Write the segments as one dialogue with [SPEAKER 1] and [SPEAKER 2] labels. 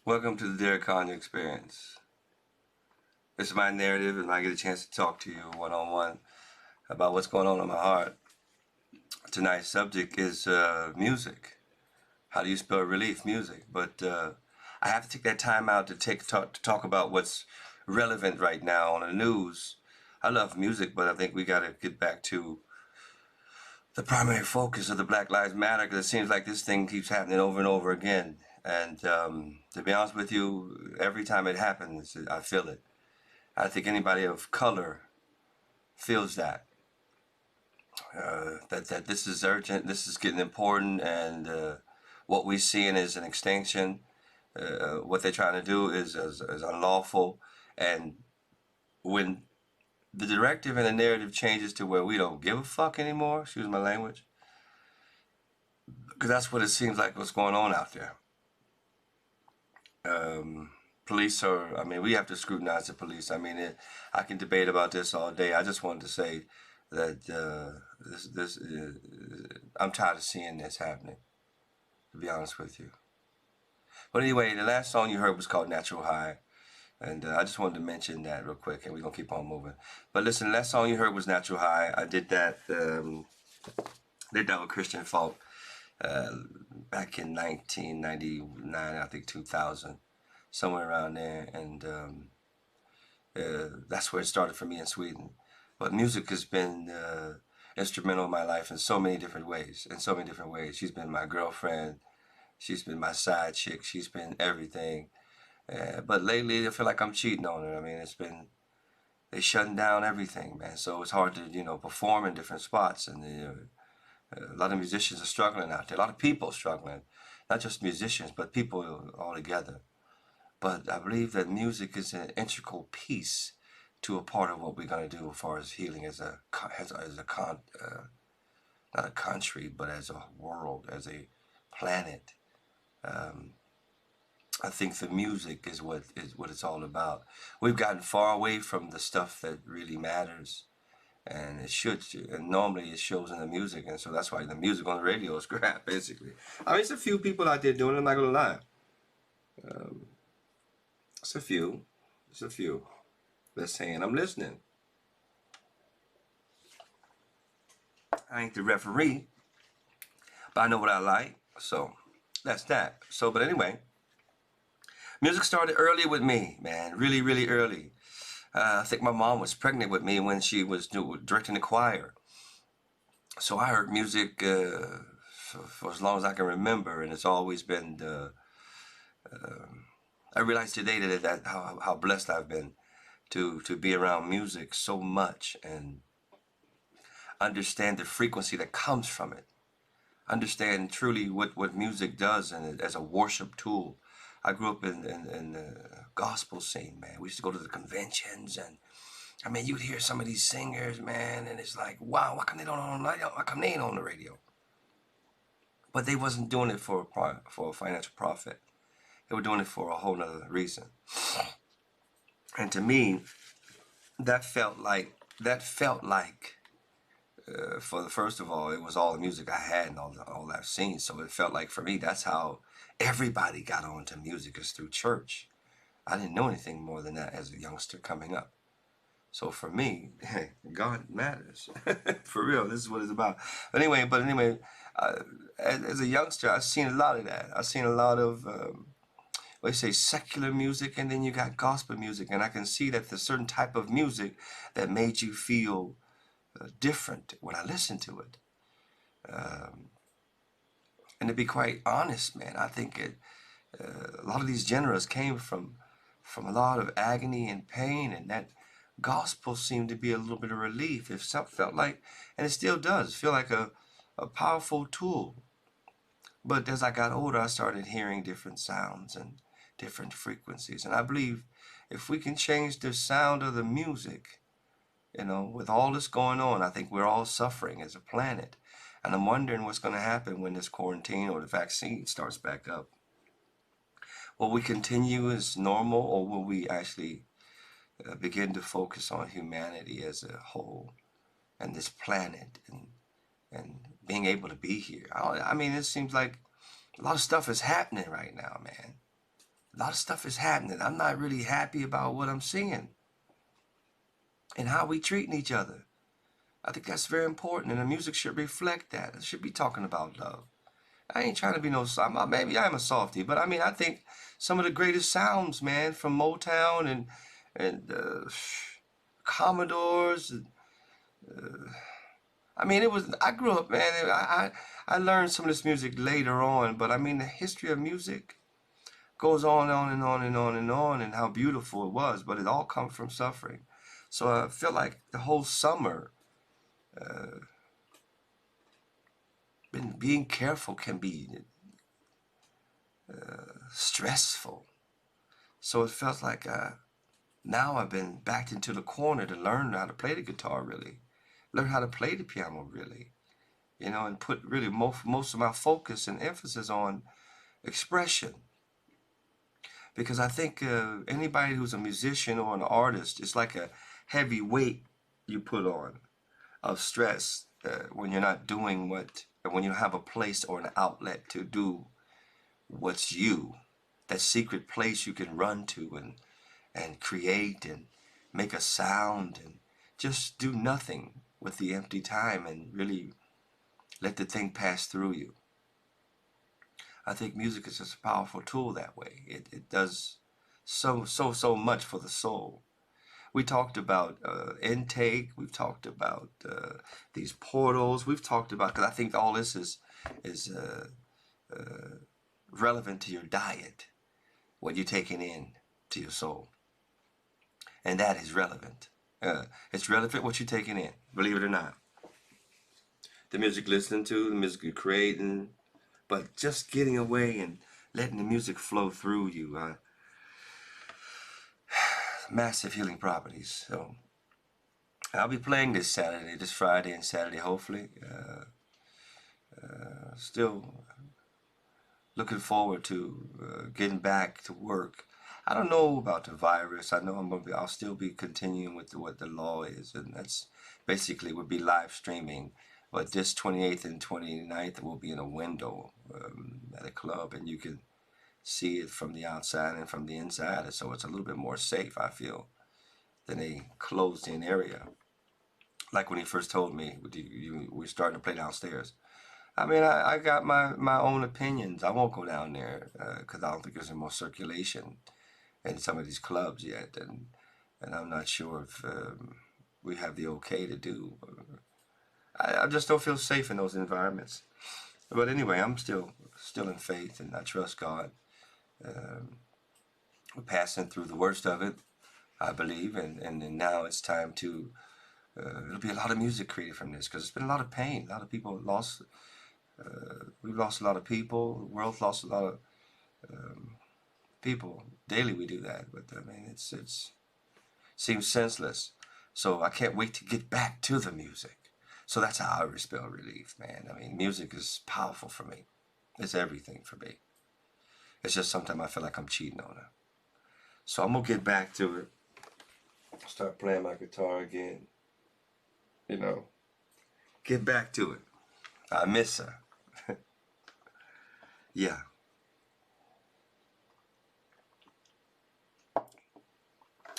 [SPEAKER 1] Welcome to the Dear Conyer experience. This is my narrative, and I get a chance to talk to you one-on-one about what's going on in my heart. Tonight's subject is music. How do you spell relief? Music. But I have to take that time out to talk about what's relevant right now on the news. I love music, but I think we got to get back to the primary focus of the Black Lives Matter, because it seems like this thing keeps happening over and over again. And to be honest with you, every time it happens, I feel it. I think anybody of color feels that. That this is urgent, this is getting important, and what we're seeing is an extinction. What they're trying to do is unlawful. And when the directive and the narrative changes to where we don't give a fuck anymore, excuse my language, because that's what it seems like what's going on out there. Police are, I mean, we have to scrutinize the police. I mean, I can debate about this all day. I just wanted to say that I'm tired of seeing this happening, to be honest with you. But anyway, the last song you heard was called Natural High. And I just wanted to mention that real quick, and we're going to keep on moving. But listen, the last song you heard was Natural High. I did that with Christian Folk back in 1999, I think 2000, somewhere around there. And that's where it started for me in Sweden. But music has been instrumental in my life in so many different ways. She's been my girlfriend. She's been my side chick. She's been everything. But lately, I feel like I'm cheating on her. I mean, they're shutting down everything, man. So it's hard to, perform in different spots. And a lot of musicians are struggling out there. A lot of people struggling. Not just musicians, but people all together. But I believe that music is an integral piece to a part of what we're going to do as far as healing as not a country, but as a world, as a planet. I think the music is what it's all about. We've gotten far away from the stuff that really matters, and it should. And normally it shows in the music, and so that's why the music on the radio is crap, basically. I mean, it's a few people out there doing it. I'm not gonna lie. It's a few. It's a few. They're saying I'm listening. I ain't the referee, but I know what I like. So that's that. So, but anyway. Music started early with me, man, really, really early. I think my mom was pregnant with me when she was directing the choir. So I heard music for as long as I can remember, and it's always been. I realize today that how blessed I've been to be around music so much and understand the frequency that comes from it. Understand truly what music does and as a worship tool. I grew up in the gospel scene, man. We used to go to the conventions, and I mean, you'd hear some of these singers, man, and it's like, wow, why come they ain't on the radio? But they wasn't doing it for a financial profit. They were doing it for a whole nother reason. And to me, that felt like for the first of all, it was all the music I had and all I've seen. So it felt like for me, that's how everybody got onto music, is through church. I didn't know anything more than that as a youngster coming up. So for me, God matters. For real, this is what it's about. But anyway, as a youngster, I've seen a lot of that. I've seen a lot of, what you say, secular music, and then you got gospel music. And I can see that there's a certain type of music that made you feel different when I listened to it. And to be quite honest, man, I think a lot of these genres came from a lot of agony and pain, and that gospel seemed to be a little bit of relief. It felt like, and it still does, feel like a powerful tool. But as I got older, I started hearing different sounds and different frequencies. And I believe if we can change the sound of the music, with all this going on, I think we're all suffering as a planet. And I'm wondering what's going to happen when this quarantine or the vaccine starts back up. Will we continue as normal, or will we actually begin to focus on humanity as a whole and this planet and being able to be here? I mean, it seems like a lot of stuff is happening right now, man. a lot of stuff is happening. I'm not really happy about what I'm seeing and how we treating each other. I think that's very important, and the music should reflect that. It should be talking about love. I ain't trying to be no. Maybe I'm a softie, but I mean, I think some of the greatest sounds, man, from Motown and Commodores. I mean, it was. I grew up, man. I learned some of this music later on, but I mean, the history of music goes on and on and on and on, and how beautiful it was. But it all comes from suffering. So I feel like the whole summer, being careful can be stressful. So it felt like now I've been backed into the corner to learn how to play the guitar really, learn how to play the piano really, you know, and put really most of my focus and emphasis on expression. Because I think anybody who's a musician or an artist, it's like a heavy weight you put on of stress when you're not doing when you don't have a place or an outlet to do what's you, that secret place you can run to and create and make a sound and just do nothing with the empty time and really let the thing pass through you. I think music is just a powerful tool that way. It does so much for the soul. We talked about intake. We've talked about these portals. We've talked about, because I think all this is relevant to your diet, what you're taking in to your soul, and that is relevant. It's relevant what you're taking in, believe it or not. The music listening to, the music you're creating, but just getting away and letting the music flow through you. Massive healing properties. So I'll be playing this Saturday, this Friday and Saturday, hopefully. Still looking forward to getting back to work. I don't know about the virus. I know I'll still be continuing with what the law is, and that's basically would be live streaming. But this 28th and 29th will be in a window at a club, and you can see it from the outside and from the inside. So it's a little bit more safe, I feel, than a closed-in area. Like when he first told me we're starting to play downstairs. I mean, I got my own opinions. I won't go down there because I don't think there's any more circulation in some of these clubs yet, and I'm not sure if we have the okay to do. I just don't feel safe in those environments. But anyway, I'm still in faith, and I trust God. We're passing through the worst of it, I believe, and now it's time to. It'll be a lot of music created from this because it's been a lot of pain. A lot of people lost. We've lost a lot of people. The world's lost a lot of people. Daily we do that, but I mean it seems senseless. So I can't wait to get back to the music. So that's how I spell relief, man. I mean, music is powerful for me. It's everything for me. It's just sometimes I feel like I'm cheating on her. So I'm gonna get back to it. Start playing my guitar again. You know, get back to it. I miss her. Yeah.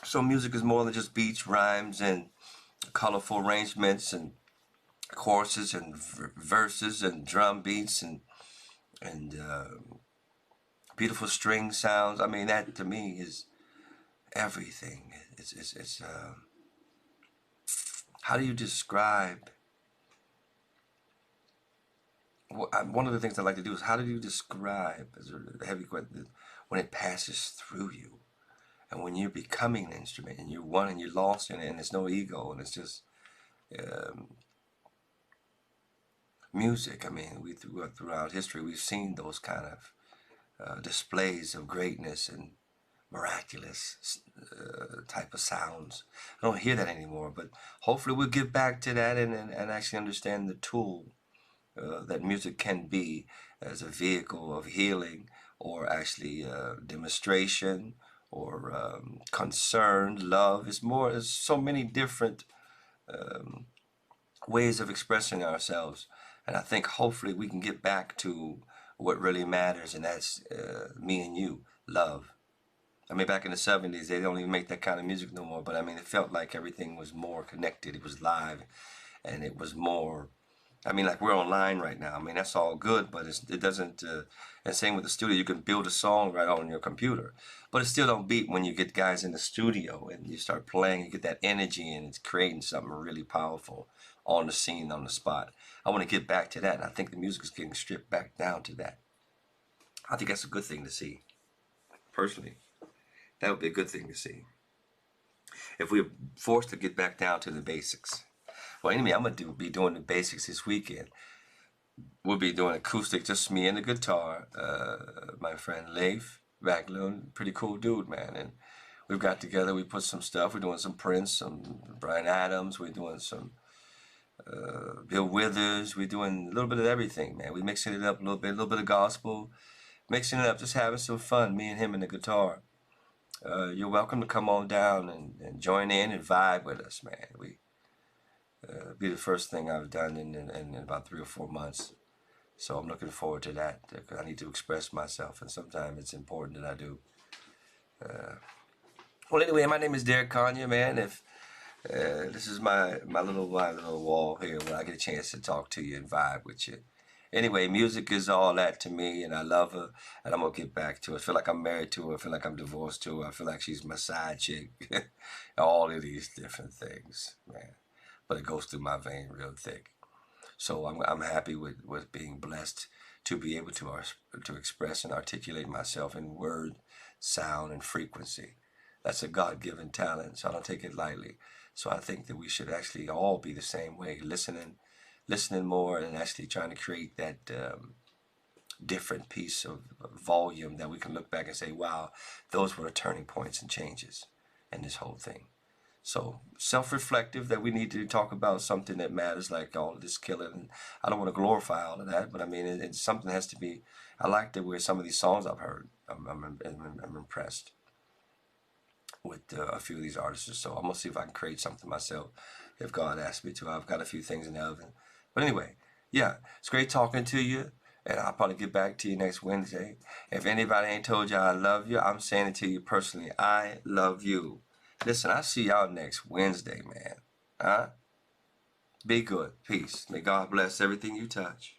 [SPEAKER 1] So music is more than just beats, rhymes, and colorful arrangements, and choruses, and verses, and drum beats, and beautiful string sounds. I mean, that to me is everything. It's how do you describe? One of the things I like to do is how do you describe, as a heavy question, when it passes through you, and when you're becoming an instrument, and you're one and you're lost in it, and there's no ego, and it's just music. I mean, throughout history, we've seen those kind of displays of greatness and miraculous type of sounds. I don't hear that anymore, but hopefully we'll get back to that and actually understand the tool that music can be as a vehicle of healing, or actually demonstration, or concern, love. It's so many different ways of expressing ourselves, and I think hopefully we can get back to what really matters, and that's me and you, love. I mean, back in the 70s, they don't even make that kind of music no more. But I mean, it felt like everything was more connected. It was live, and it was more. I mean, like we're online right now. I mean, that's all good, but it doesn't. And same with the studio, you can build a song right on your computer, but it still don't beat when you get guys in the studio and you start playing. You get that energy, and it's creating something really powerful on the scene, on the spot. I want to get back to that, and I think the music is getting stripped back down to that. I think that's a good thing to see, personally. That would be a good thing to see. If we're forced to get back down to the basics. Well, anyway, I'm going to be doing the basics this weekend. We'll be doing acoustic, just me and the guitar. My friend Leif Backlund, pretty cool dude, man. And we've got together, we put some stuff. We're doing some Prince, some Bryan Adams. We're doing some Bill Withers. We're doing a little bit of everything, man. We're mixing it up a little bit of gospel. Mixing it up, just having some fun, me and him and the guitar. You're welcome to come on down and join in and vibe with us, man. It'll be the first thing I've done in about 3 or 4 months. So I'm looking forward to that. I need to express myself, and sometimes it's important that I do. Well, anyway, my name is Derek Conyer, man. If this is my little wall here where I get a chance to talk to you and vibe with you. Anyway, music is all that to me, and I love her, and I'm going to get back to her. I feel like I'm married to her. I feel like I'm divorced to her. I feel like she's my side chick. All of these different things, man. But it goes through my vein real thick. So I'm happy with being blessed to be able to express and articulate myself in word, sound, and frequency. That's a God-given talent, so I don't take it lightly. So I think that we should actually all be the same way, listening more and actually trying to create that different piece of volume that we can look back and say, wow, those were the turning points and changes in this whole thing. So self-reflective, that we need to talk about something that matters, like all of this killing. I don't want to glorify all of that, but I mean, it's something that has to be. I like the way some of these songs I've heard. I'm impressed with a few of these artists. So I'm going to see if I can create something myself if God asks me to. I've got a few things in the oven. But anyway, yeah, it's great talking to you, and I'll probably get back to you next Wednesday. If anybody ain't told you I love you, I'm saying it to you personally. I love you. Listen, I'll see y'all next Wednesday, man. Huh? Be good. Peace. May God bless everything you touch.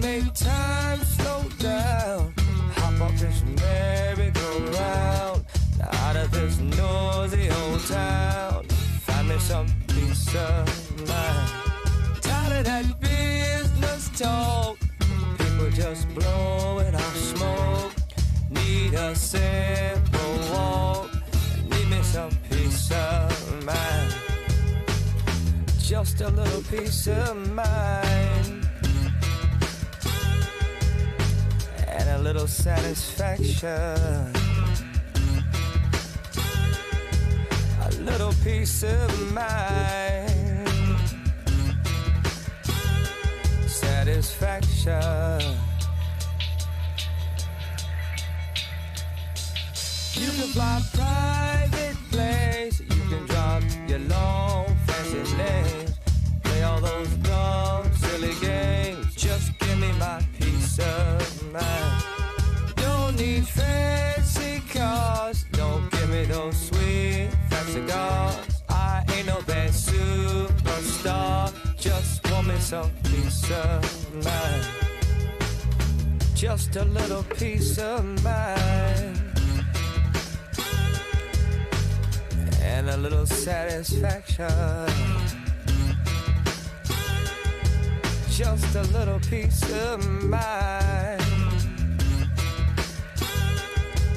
[SPEAKER 2] Make time slow down. Hop up this merry-go-round. Out of this noisy old town. Find me some peace of mind. Tired of that business talk. People just blowing off smoke. Need a simple walk. Need me some peace of mind. Just a little peace of mind. And a little satisfaction. A little peace of mind. Satisfaction. You can fly private planes. You can drop your long fancy names. Play all those dumb silly games. Just give me my peace of mind. Don't need fancy cars. Don't give me those sweet fat cigars. I ain't no bad superstar. Just want me some peace of mind. just a little peace of mind, and a little satisfaction, just a little peace of mind,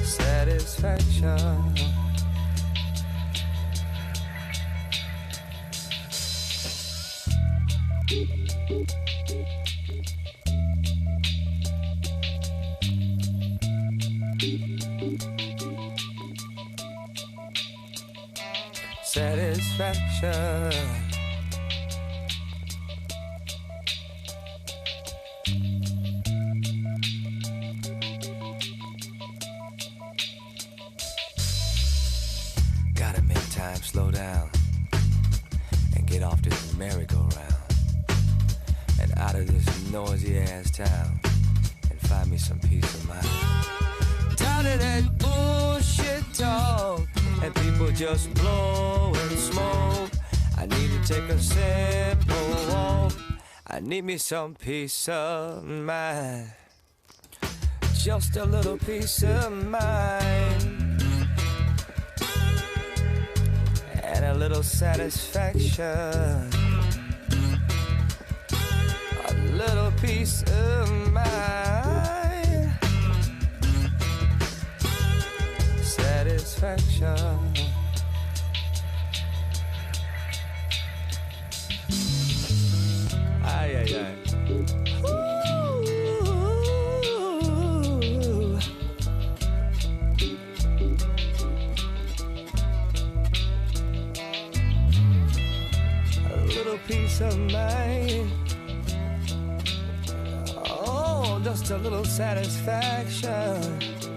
[SPEAKER 2] satisfaction. Satisfaction. Gotta make time slow down and get off this merry-go-round and out of this noisy ass town and find me some peace of mind. Tired of that bullshit talk and people just blow and smoke. I need to take a simple walk. I need me some peace of mind, just a little peace of mind, and a little satisfaction, a little peace of mind, satisfaction. Ay, ay, ay. Ooh. A little peace of mind. Oh, just a little satisfaction.